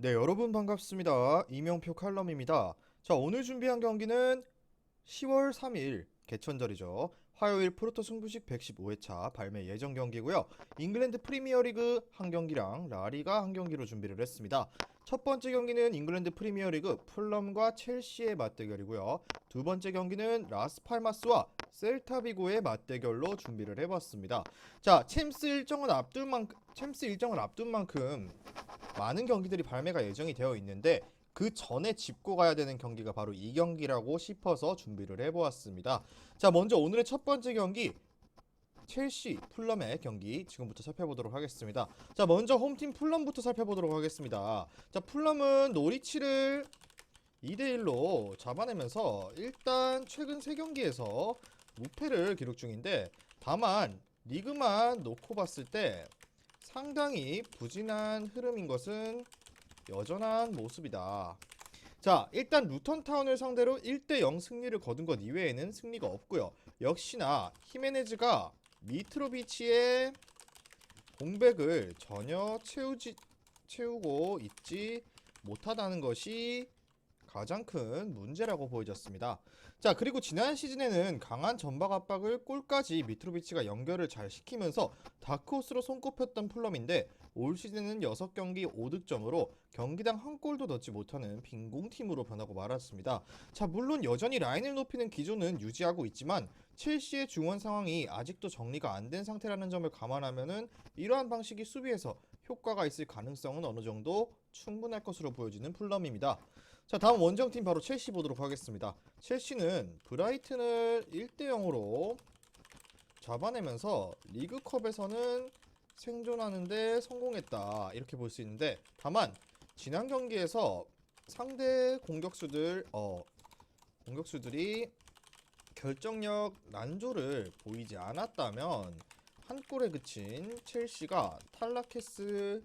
네, 여러분 반갑습니다. 이명표 칼럼입니다. 자, 오늘 준비한 경기는 10월 3일 개천절이죠. 화요일 프로토 승부식 115회차 발매 예정 경기고요. 잉글랜드 프리미어리그 한 경기랑 라리가 한 경기로 준비를 했습니다. 첫 번째 경기는 잉글랜드 프리미어리그 풀럼과 첼시의 맞대결이고요. 두 번째 경기는 라스팔마스와 셀타비고의 맞대결로 준비를 해봤습니다. 자, 챔스 일정을 앞둔 만큼 많은 경기들이 발매가 예정이 되어 있는데 그 전에 짚고 가야 되는 경기가 바로 이 경기라고 싶어서 준비를 해보았습니다. 자, 먼저 오늘의 첫 번째 경기 첼시 풀럼의 경기 지금부터 살펴보도록 하겠습니다. 자, 먼저 홈팀 풀럼부터 살펴보도록 하겠습니다. 자, 풀럼은 노리치를 2대1로 잡아내면서 일단 최근 3경기에서 무패를 기록 중인데, 다만 리그만 놓고 봤을 때 상당히 부진한 흐름인 것은 여전한 모습이다. 자, 일단 루턴타운을 상대로 1대0 승리를 거둔 것 이외에는 승리가 없고요. 역시나 히메네즈가 미트로비치의 공백을 전혀 채우고 있지 못하다는 것이 가장 큰 문제라고 보여졌습니다. 자, 그리고 지난 시즌에는 강한 전방 압박을 골까지 미트로비치가 연결을 잘 시키면서 다크호스로 손꼽혔던 풀럼인데, 올 시즌은 6경기 5득점으로 경기당 한 골도 넣지 못하는 빈공팀으로 변하고 말았습니다. 자, 물론 여전히 라인을 높이는 기조는 유지하고 있지만 첼시의 중원 상황이 아직도 정리가 안 된 상태라는 점을 감안하면은 이러한 방식이 수비에서 효과가 있을 가능성은 어느 정도 충분할 것으로 보여지는 풀럼입니다. 자, 다음 원정팀 바로 첼시 보도록 하겠습니다. 첼시는 브라이튼을 1대0으로 잡아내면서 리그컵에서는 생존하는데 성공했다, 이렇게 볼 수 있는데, 다만 지난 경기에서 상대 공격수들이 결정력 난조를 보이지 않았다면 한 골에 그친 첼시가 탈락했을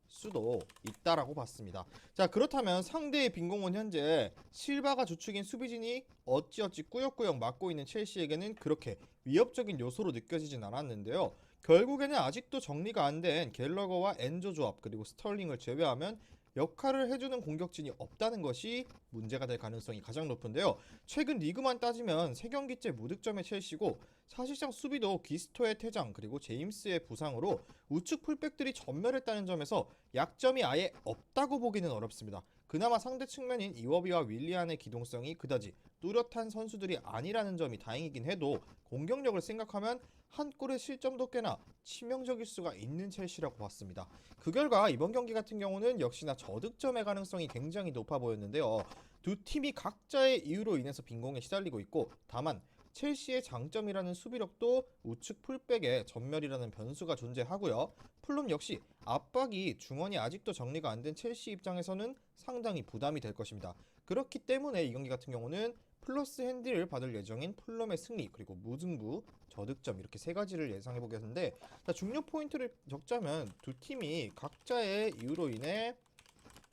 수도 있다라고 봤습니다. 자, 그렇다면 상대의 빈공은 현재 실바가 주축인 수비진이 어찌어찌 꾸역꾸역 막고 있는 첼시에게는 그렇게 위협적인 요소로 느껴지진 않았는데요. 결국에는 아직도 정리가 안 된 갤러거와 엔조 조합, 그리고 스털링을 제외하면 역할을 해주는 공격진이 없다는 것이 문제가 될 가능성이 가장 높은데요. 최근 리그만 따지면 3경기째 무득점의 첼시고, 사실상 수비도 기스토의 퇴장 그리고 제임스의 부상으로 우측 풀백들이 전멸했다는 점에서 약점이 아예 없다고 보기는 어렵습니다. 그나마 상대 측면인 이워비와 윌리안의 기동성이 그다지 뚜렷한 선수들이 아니라는 점이 다행이긴 해도, 공격력을 생각하면 한 골의 실점도 꽤나 치명적일 수가 있는 첼시라고 봤습니다. 그 결과 이번 경기 같은 경우는 역시나 저득점의 가능성이 굉장히 높아 보였는데요. 두 팀이 각자의 이유로 인해서 빈공에 시달리고 있고, 다만 첼시의 장점이라는 수비력도 우측 풀백의 전멸이라는 변수가 존재하고요. 풀럼 역시 압박이 중원이 아직도 정리가 안 된 첼시 입장에서는 상당히 부담이 될 것입니다. 그렇기 때문에 이 경기 같은 경우는 플러스 핸디를 받을 예정인 풀럼의 승리, 그리고 무승부, 저득점, 이렇게 3가지를 예상해 보겠는데, 자, 중요 포인트를 적자면 두 팀이 각자의 이유로 인해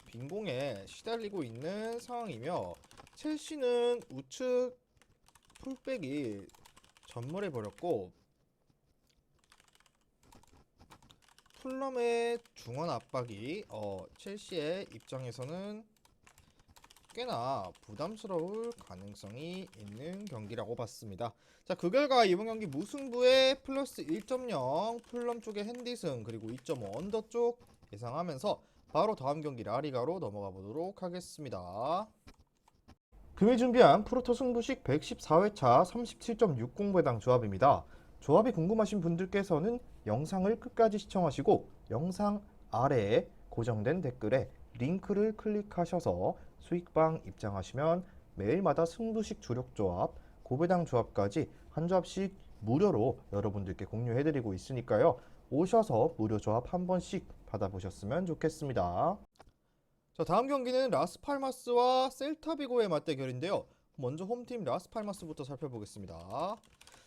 빈공에 시달리고 있는 상황이며, 첼시는 우측 풀백이 전멸해 버렸고, 풀럼의 중원 압박이 첼시의 입장에서는 꽤나 부담스러울 가능성이 있는 경기라고 봤습니다. 자, 그 결과 이번 경기 무승부에 플러스 1.0 풀럼 쪽의 핸디승, 그리고 2.5 언더 쪽 예상하면서 바로 다음 경기 라리가로 넘어가 보도록 하겠습니다. 금일 준비한 프로토 승부식 114회차 37.60배당 조합입니다. 조합이 궁금하신 분들께서는 영상을 끝까지 시청하시고 영상 아래에 고정된 댓글에 링크를 클릭하셔서 수익방 입장하시면 매일마다 승부식 주력 조합, 고배당 조합까지 한 조합씩 무료로 여러분들께 공유해드리고 있으니까요. 오셔서 무료 조합 한 번씩 받아보셨으면 좋겠습니다. 자, 다음 경기는 라스팔마스와 셀타비고의 맞대결인데요. 먼저 홈팀 라스팔마스부터 살펴보겠습니다.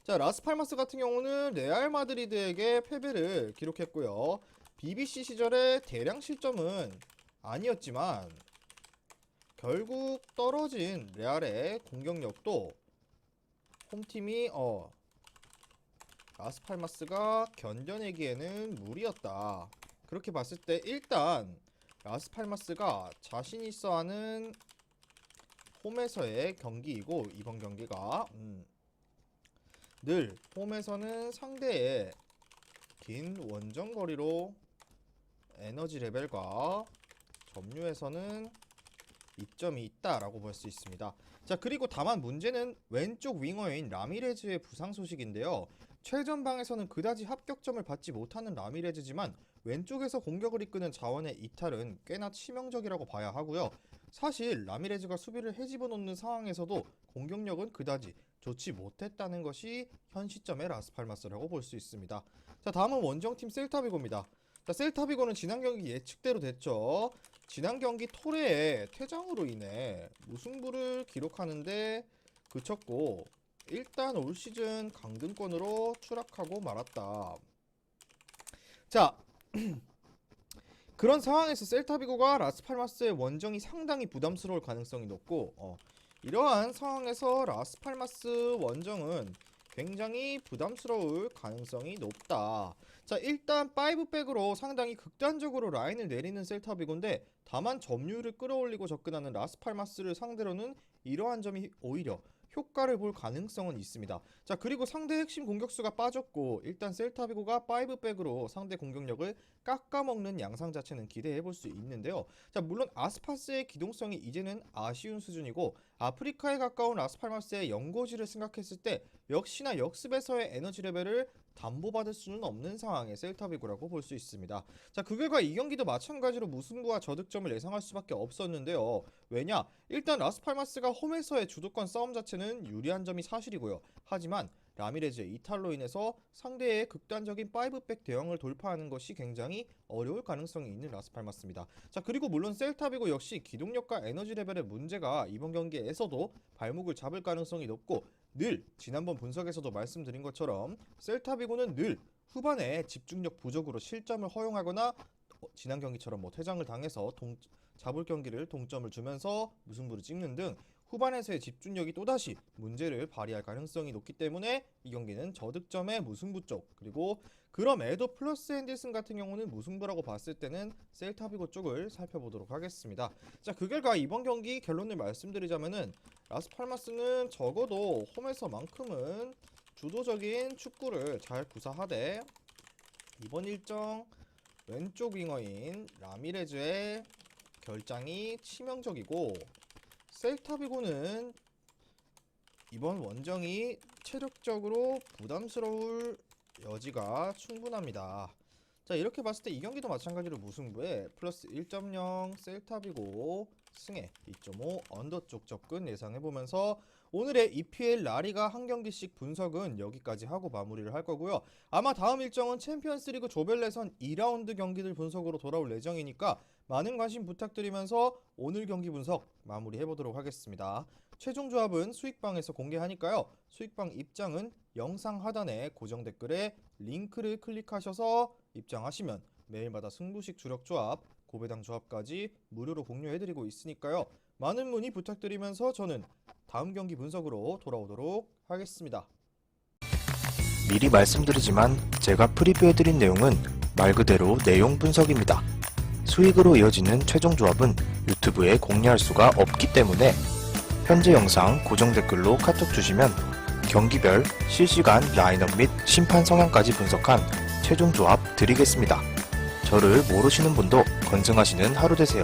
자, 라스팔마스 같은 경우는 레알 마드리드에게 패배를 기록했고요. BBC 시절의 대량 실점은 아니었지만 결국 떨어진 레알의 공격력도 홈팀이 라스팔마스가 견뎌내기에는 무리였다, 그렇게 봤을 때 일단 라스팔마스가 자신 있어 하는 홈에서의 경기이고, 이번 경기가 늘 홈에서는 상대의 긴 원정거리로 에너지 레벨과 점유에서는 이점이 있다라고 볼 수 있습니다. 자, 그리고 다만 문제는 왼쪽 윙어인 라미레즈의 부상 소식인데요. 최전방에서는 그다지 합격점을 받지 못하는 라미레즈지만 왼쪽에서 공격을 이끄는 자원의 이탈은 꽤나 치명적이라고 봐야 하고요. 사실 라미레즈가 수비를 헤집어 놓는 상황에서도 공격력은 그다지 좋지 못했다는 것이 현 시점의 라스팔마스라고 볼 수 있습니다. 자, 다음은 원정팀 셀타비고입니다. 자, 셀타비고는 지난 경기 예측대로 됐죠. 지난 경기 토레의 퇴장으로 인해 무승부를 기록하는데 그쳤고, 일단 올 시즌 강등권으로 추락하고 말았다. 자, 그런 상황에서 셀타비고가 라스팔마스의 원정이 상당히 부담스러울 가능성이 높고, 이러한 상황에서 라스팔마스 원정은 굉장히 부담스러울 가능성이 높다. 자, 일단 5백으로 상당히 극단적으로 라인을 내리는 셀타비고인데, 다만 점유율을 끌어올리고 접근하는 라스팔마스를 상대로는 이러한 점이 오히려 효과를 볼 가능성은 있습니다. 자, 그리고 상대 핵심 공격수가 빠졌고, 일단 셀타비고가 5백으로 상대 공격력을 깎아먹는 양상 자체는 기대해볼 수 있는데요. 자, 물론 아스파스의 기동성이 이제는 아쉬운 수준이고, 아프리카에 가까운 라스팔마스의 연고지를 생각했을 때 역시나 역습에서의 에너지 레벨을 담보받을 수는 없는 상황의 셀타비고라고 볼 수 있습니다. 자, 그 결과 이 경기도 마찬가지로 무승부와 저득점을 예상할 수밖에 없었는데요. 왜냐? 일단 라스팔마스가 홈에서의 주도권 싸움 자체는 유리한 점이 사실이고요. 하지만 라미레즈의 이탈로 인해서 상대의 극단적인 5백 대형을 돌파하는 것이 굉장히 어려울 가능성이 있는 라스팔마스입니다. 자, 그리고 물론 셀타비고 역시 기동력과 에너지 레벨의 문제가 이번 경기에서도 발목을 잡을 가능성이 높고, 늘 지난번 분석에서도 말씀드린 것처럼 셀타비고는 늘 후반에 집중력 부족으로 실점을 허용하거나 지난 경기처럼 퇴장을 당해서 잡을 경기를 동점을 주면서 무승부를 찍는 등 후반에서의 집중력이 또다시 문제를 발휘할 가능성이 높기 때문에 이 경기는 저득점의 무승부 쪽, 그리고 그럼에도 플러스 핸들슨 같은 경우는 무승부라고 봤을 때는 셀타비고 쪽을 살펴보도록 하겠습니다. 자, 그 결과 이번 경기 결론을 말씀드리자면은 라스팔마스는 적어도 홈에서만큼은 주도적인 축구를 잘 구사하되, 이번 일정 왼쪽 윙어인 라미레즈의 결장이 치명적이고, 셀타비고는 이번 원정이 체력적으로 부담스러울 여지가 충분합니다. 자, 이렇게 봤을 때 이 경기도 마찬가지로 무승부에 플러스 1.0 셀타비고 승에 2.5 언더 쪽 접근 예상해보면서 오늘의 EPL 라리가 한 경기씩 분석은 여기까지 하고 마무리를 할 거고요. 아마 다음 일정은 챔피언스리그 조별예선 2라운드 경기들 분석으로 돌아올 예정이니까 많은 관심 부탁드리면서 오늘 경기 분석 마무리해보도록 하겠습니다. 최종 조합은 수익방에서 공개하니까요. 수익방 입장은 영상 하단에 고정 댓글에 링크를 클릭하셔서 입장하시면 매일마다 승부식 주력 조합, 고배당 조합까지 무료로 공유해드리고 있으니까요. 많은 문의 부탁드리면서 저는 다음 경기 분석으로 돌아오도록 하겠습니다. 미리 말씀드리지만 제가 프리뷰해드린 내용은 말 그대로 내용 분석입니다. 수익으로 이어지는 최종 조합은 유튜브에 공개할 수가 없기 때문에 현재 영상 고정 댓글로 카톡 주시면 경기별 실시간 라인업 및 심판 성향까지 분석한 최종 조합 드리겠습니다. 저를 모르시는 분도 건승하시는 하루 되세요.